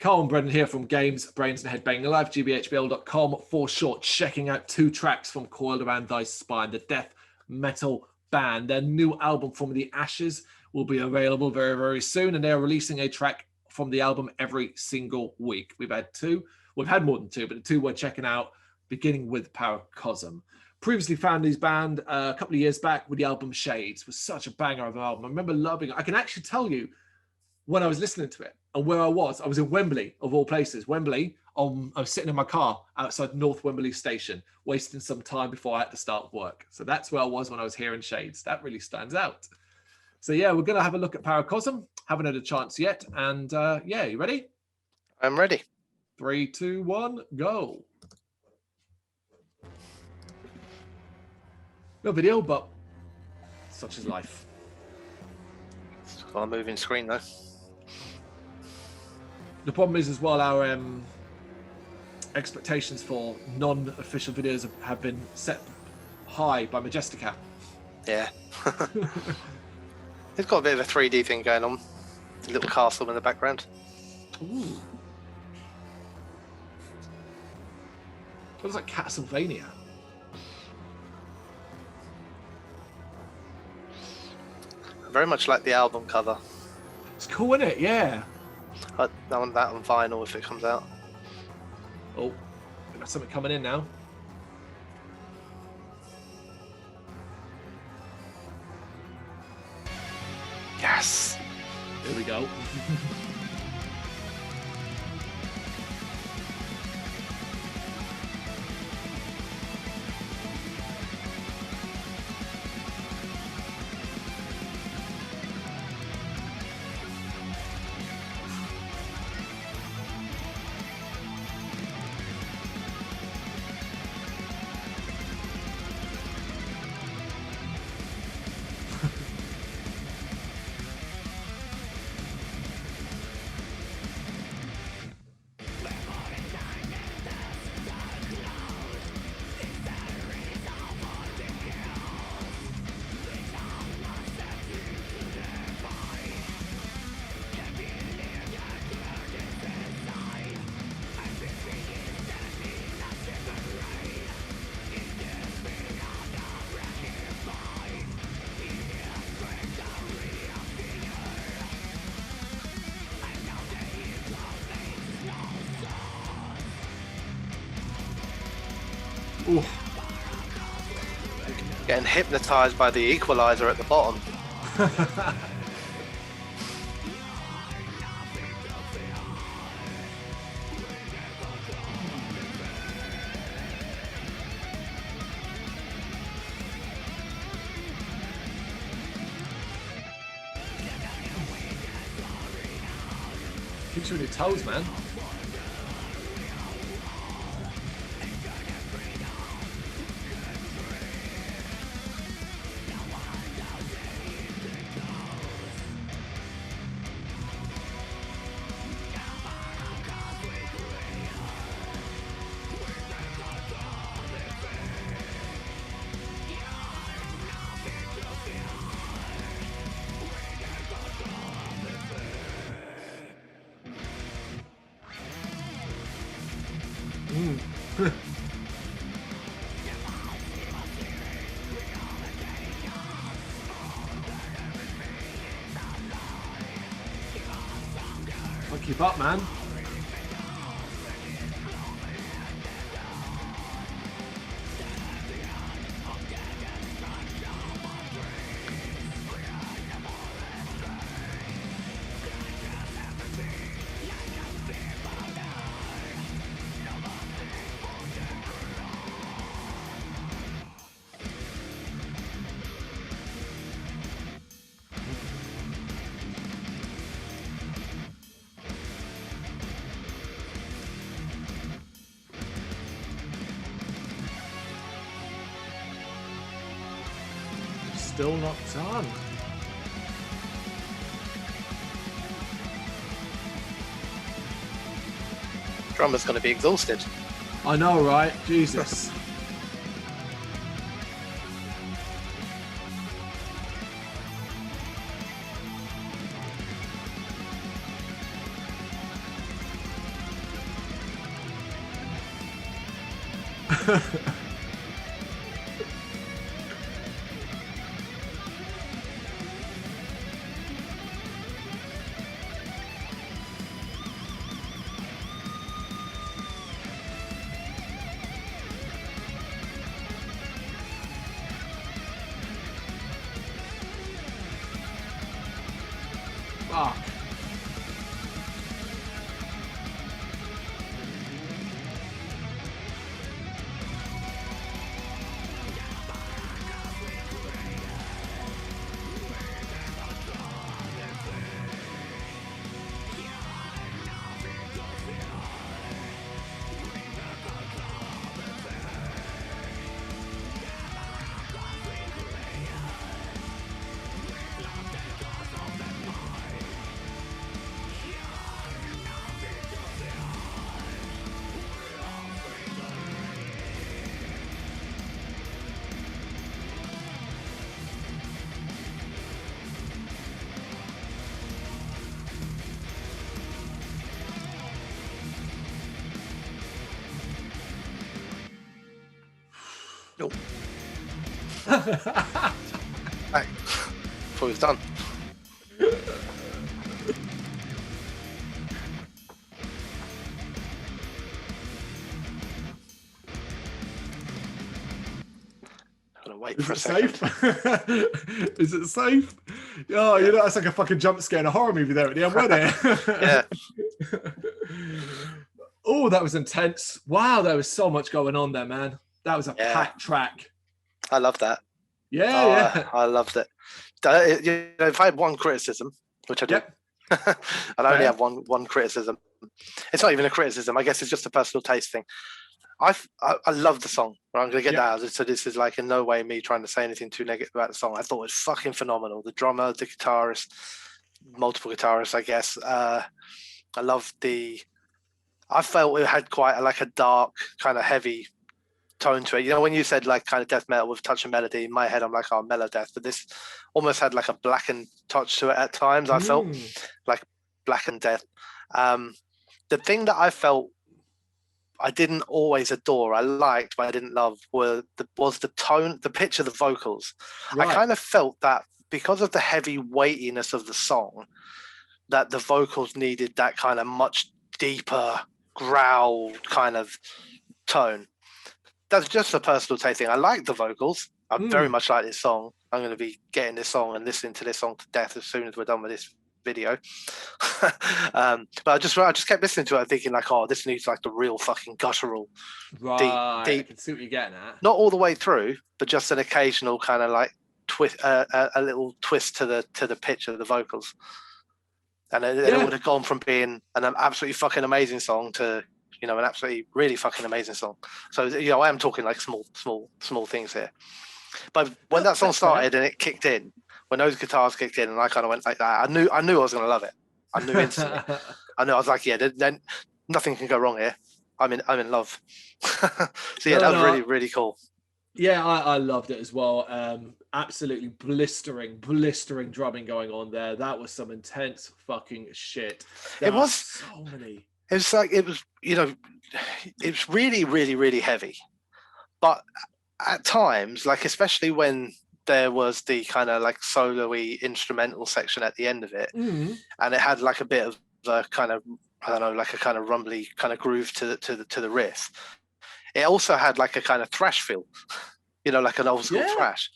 Colin Brennan here from Games, Brains and Head-Banging Life, gbhblofficial.com, for short, checking out 2 tracks from Coiled Around Thy Spine, the death metal band. Their new album, From the Ashes, will be available very, very soon, and they're releasing a track from the album every single week. We've had 2. We've had more than 2, but the 2 we're checking out, beginning with Paracosm. Previously found these band a couple of years back with the album Shades. It was such a banger of an album. I remember loving it. I can actually tell you when I was listening to it and where I was. I was in Wembley, of all places. Wembley, I was sitting in my car outside North Wembley Station, wasting some time before I had to start work. So that's where I was when I was hearing Shades. That really stands out. So yeah, we're going to have a look at Paracosm. Haven't had a chance yet. And yeah, you ready? I'm ready. 3, 2, 1, go. No video, but such is life. It's got a moving screen though. The problem is as well, our expectations for non-official videos have been set high by Majestica. Yeah. It's got a bit of a 3D thing going on. A little castle in the background. Ooh. It looks like Castlevania. Very much like the album cover. It's cool, isn't it? Yeah. I want that on vinyl if it comes out. Oh, we've got something coming in now. Yes. Here we go. Ooh. Getting hypnotized by the equalizer at the bottom. Keeps you on your toes, man. Can't keep up, man. Still not done. Drummer's going to be exhausted. I know, right? Jesus. Fuck. Nope. Right. Thought he was done. I'm gonna wait for a second. Safe? Is it safe? Oh, you know, that's like a fucking jump scare in a horror movie there at the end, wasn't it? Yeah. Oh, that was intense. Wow, there was so much going on there, man. That was a packed track. I love that. Yeah. I loved it. You know, if I had one criticism, which I do, and I only have one criticism. It's not even a criticism. I guess it's just a personal taste thing. I love the song. I'm going to get that out. So this is like in no way me trying to say anything too negative about the song. I thought it was fucking phenomenal. The drummer, the guitarist, multiple guitarists, I guess. I loved I felt it had quite a dark, kind of heavy tone to it. You know, when you said like kind of death metal with touch and melody, in my head I'm like, oh, mellow death, but this almost had like a blackened touch to it at times. I felt like blackened death. The thing that I felt I didn't always adore, I liked but I didn't love, was the tone, the pitch of the vocals. I kind of felt that because of the heavy weightiness of the song, that the vocals needed that kind of much deeper growl kind of tone. That's just a personal take thing. I like the vocals. I very much like this song. I'm going to be getting this song and listening to this song to death as soon as we're done with this video. But I just kept listening to it, thinking like, oh, this needs like the real fucking guttural, deep. I can see what you're getting at. Not all the way through, but just an occasional kind of like twist, a little twist to the pitch of the vocals. And it would have gone from being an absolutely fucking amazing song to, you know, an absolutely really fucking amazing song. So, you know, I am talking like small things here. But when that song started and it kicked in, when those guitars kicked in and I kind of went like that, I knew I was going to love it. I knew instantly. I was like, yeah, then nothing can go wrong here. I'm in love. So yeah, that was really, really cool. Yeah, I loved it as well. Absolutely blistering drumming going on there. That was some intense fucking shit. It was so many. It was like, you know, it was really, really, really heavy. But at times, like especially when there was the kind of like solo-y instrumental section at the end of it, and it had like a bit of a kind of, I don't know, like a kind of rumbly kind of groove to the riff. It also had like a kind of thrash feel, you know, like an old school thrash.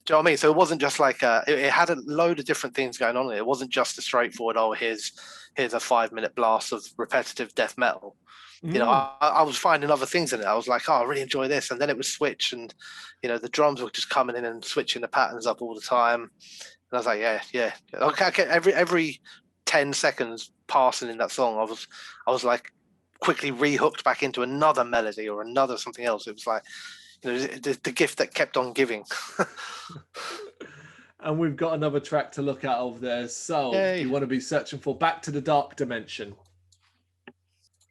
Do you know what I mean? So it wasn't just like it had a load of different things going on. It wasn't just a straightforward, oh, here's a 5-minute blast of repetitive death metal. You know, I was finding other things in it. I was like, oh, I really enjoy this. And then it would switch and, you know, the drums were just coming in and switching the patterns up all the time. And I was like, yeah. Okay, every 10 seconds passing in that song, I was like quickly rehooked back into another melody or another something else. It was like, you know, the gift that kept on giving. And we've got another track to look at over there. So you want to be searching for Back to the Dark Dimension.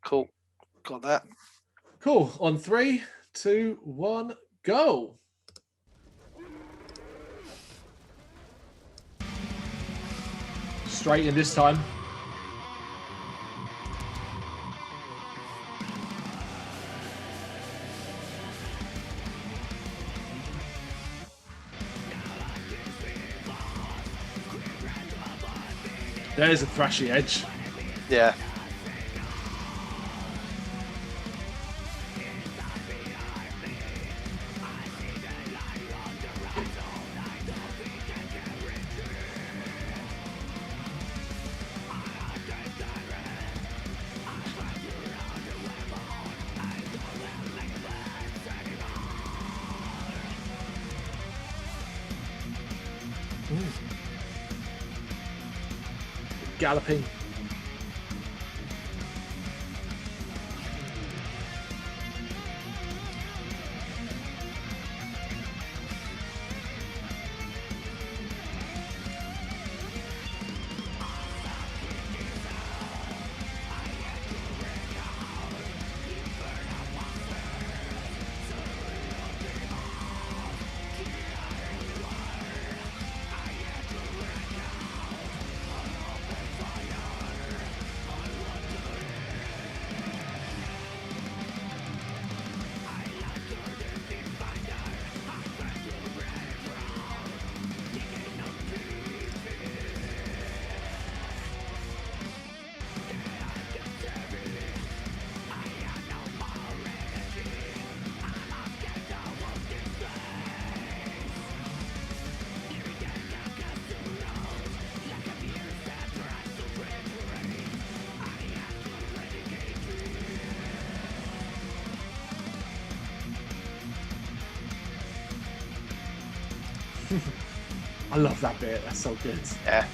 Cool. Got that. Cool. On 3, 2, 1, go. Straight in this time. There's a thrashy edge. Yeah. Galloping. I love that bit. That's so good. Yeah.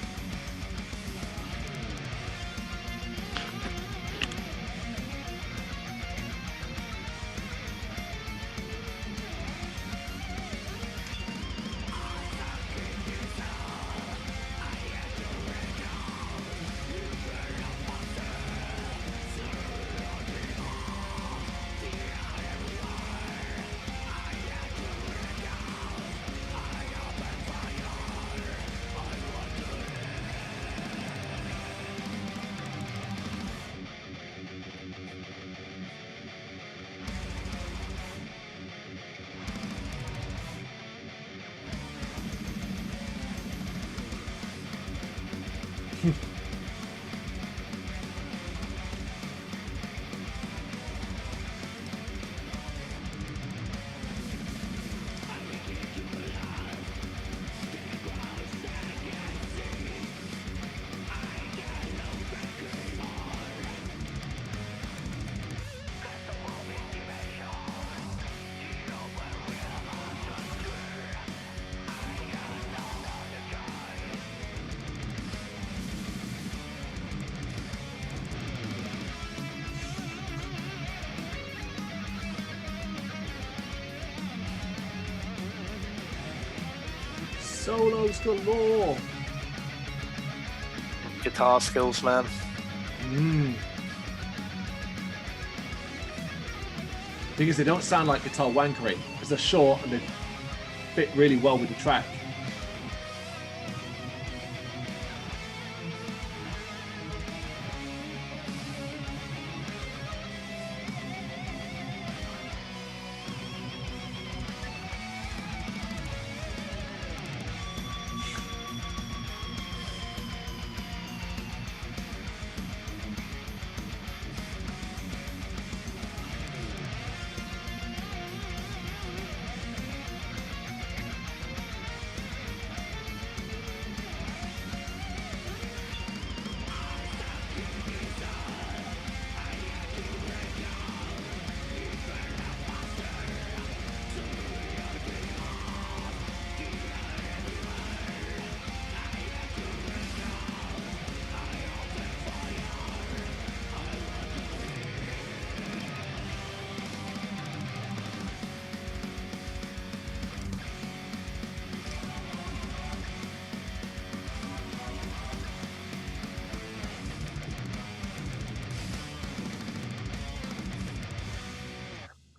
Solos galore. Guitar skills, man. Thing is, they don't sound like guitar wankery because they're short and they fit really well with the track.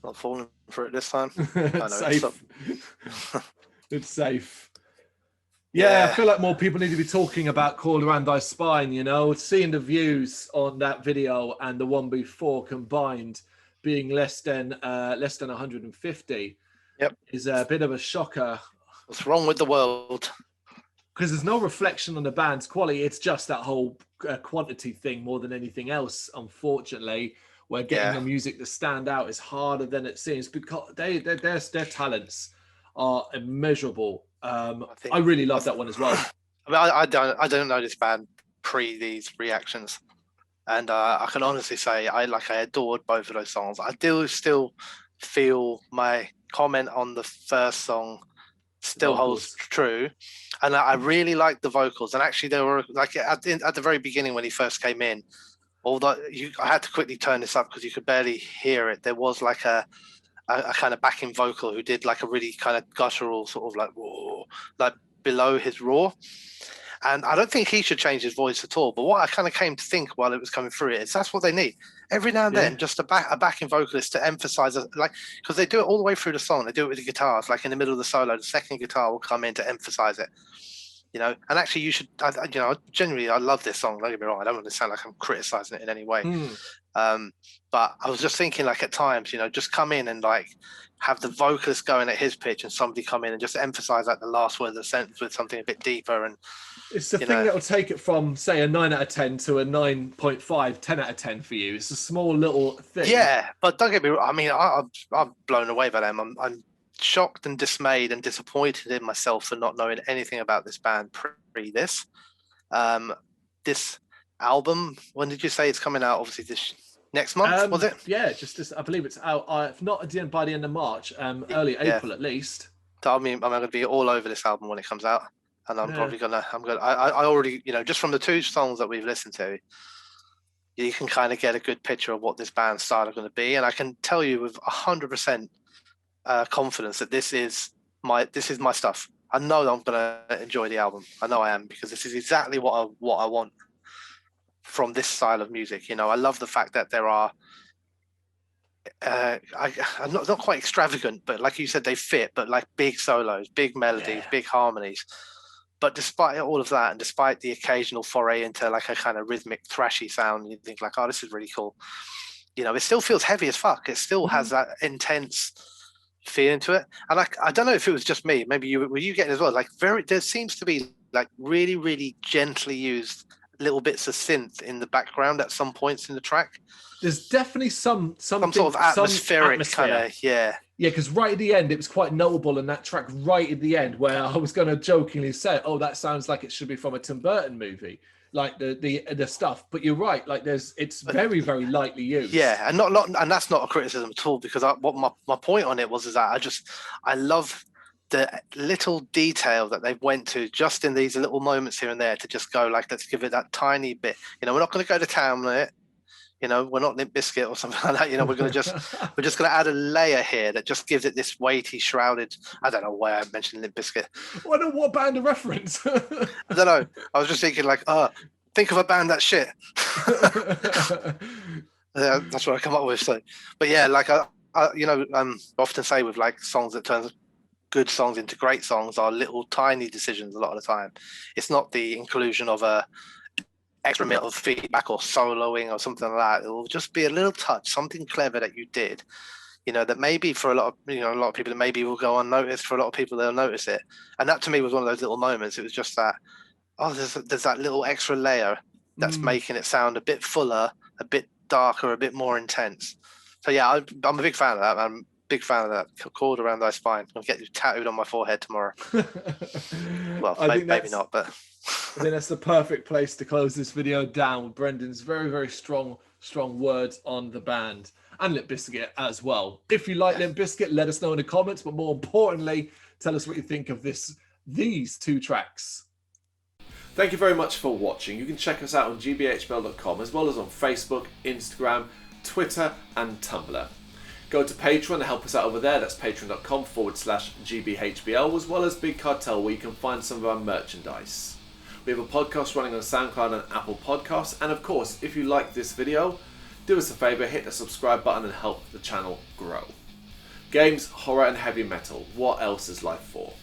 Not falling for it this time. It's safe. It's safe. Yeah. I feel like more people need to be talking about Coiled Around Thy Spine, you know, seeing the views on that video and the one before combined being less than 150 Yep. is a bit of a shocker. What's wrong with the world? because there's no reflection on the band's quality. It's just that whole quantity thing more than anything else, unfortunately, where getting the music to stand out is harder than it seems, because their talents are immeasurable. I really love that one as well. I mean, I don't know this band pre these reactions, and I can honestly say I adored both of those songs. I do still feel my comment on the first song still holds true, and I really liked the vocals. And actually, they were like at the very beginning when he first came in. Although I had to quickly turn this up because you could barely hear it. There was like a kind of backing vocal who did like a really kind of guttural sort of like whoa, like below his roar. And I don't think he should change his voice at all. But what I kind of came to think while it was coming through it is that's what they need. Every now and then, just a backing vocalist to emphasize, like, because they do it all the way through the song. They do it with the guitars, like in the middle of the solo, the second guitar will come in to emphasize it. You know, and actually, you should. Genuinely, I love this song. Don't get me wrong. I don't want to sound like I'm criticizing it in any way. But I was just thinking, like, at times, just come in and like have the vocalist going at his pitch, and somebody come in and just emphasize like the last word of the sentence with something a bit deeper. And it's the thing that will take it from, say, a 9 out of 10 to a 9.5, 10 out of 10 for you. It's a small little thing. Yeah, but don't get me wrong. I mean, I'm blown away by them. I'm shocked and dismayed and disappointed in myself for not knowing anything about this band pre this. This album, when did you say it's coming out? Obviously this next month, was it? Yeah, just this, I believe it's out, if not by the end of March, early April at least. So, I mean, I'm going to be all over this album when it comes out, and I'm probably I already, just from the 2 songs that we've listened to, you can kind of get a good picture of what this band's style are going to be, and I can tell you with 100% confidence that this is my stuff. I know I'm going to enjoy the album. I know I am, because this is exactly what I want from this style of music. I love the fact that there are I'm not quite extravagant, but like you said, they fit, but like big solos, big melodies, big harmonies. But despite all of that, and despite the occasional foray into like a kind of rhythmic thrashy sound, you think like, oh, this is really cool. It still feels heavy as fuck. It still has that intense feeling to it. And I don't know if it was just me. Maybe were you getting as well? Like there seems to be like really, really gently used little bits of synth in the background at some points in the track. There's definitely some sort of atmospheric kind of, yeah, because right at the end it was quite notable in that track right at the end, where I was going to jokingly say, oh, that sounds like it should be from a Tim Burton movie, like the stuff. But you're right, like it's very, very lightly used. Yeah, and and that's not a criticism at all, because what my point on it was is that I love the little detail that they went to just in these little moments here and there to just go like, let's give it that tiny bit. We're not going to go to town on it. We're not Limp Bizkit or something like that. We're just going to add a layer here that just gives it this weighty, shrouded. I don't know why I mentioned Limp Bizkit. What band a reference? I don't know. I was just thinking like, think of a band that's shit. Yeah, that's what I come up with. So, but yeah, like I often say with like songs that turns good songs into great songs are little tiny decisions a lot of the time. It's not the inclusion of a extra bit of feedback or soloing or something like that. It will just be a little touch, something clever that you did, that maybe for a lot of people, it maybe will go unnoticed. For a lot of people, they'll notice it. And that to me was one of those little moments. It was just that, there's that little extra layer that's making it sound a bit fuller, a bit darker, a bit more intense. So yeah, I'm a big fan of that, man. Big fan of that. Coiled Around Thy Spine. I'll get you tattooed on my forehead tomorrow. Well, maybe not, but I think that's the perfect place to close this video down with Brendan's very, very strong words on the band and Limp Bizkit as well. If you like Limp Bizkit, let us know in the comments, but more importantly, tell us what you think of these 2 tracks. Thank you very much for watching. You can check us out on gbhbl.com, as well as on Facebook, Instagram, Twitter and Tumblr. Go to Patreon to help us out over there. That's patreon.com/gbhbl, as well as Big Cartel, where you can find some of our merchandise. We have a podcast running on SoundCloud and Apple Podcasts. And of course, if you like this video, do us a favor, hit the subscribe button and help the channel grow. Games, horror and heavy metal. What else is life for?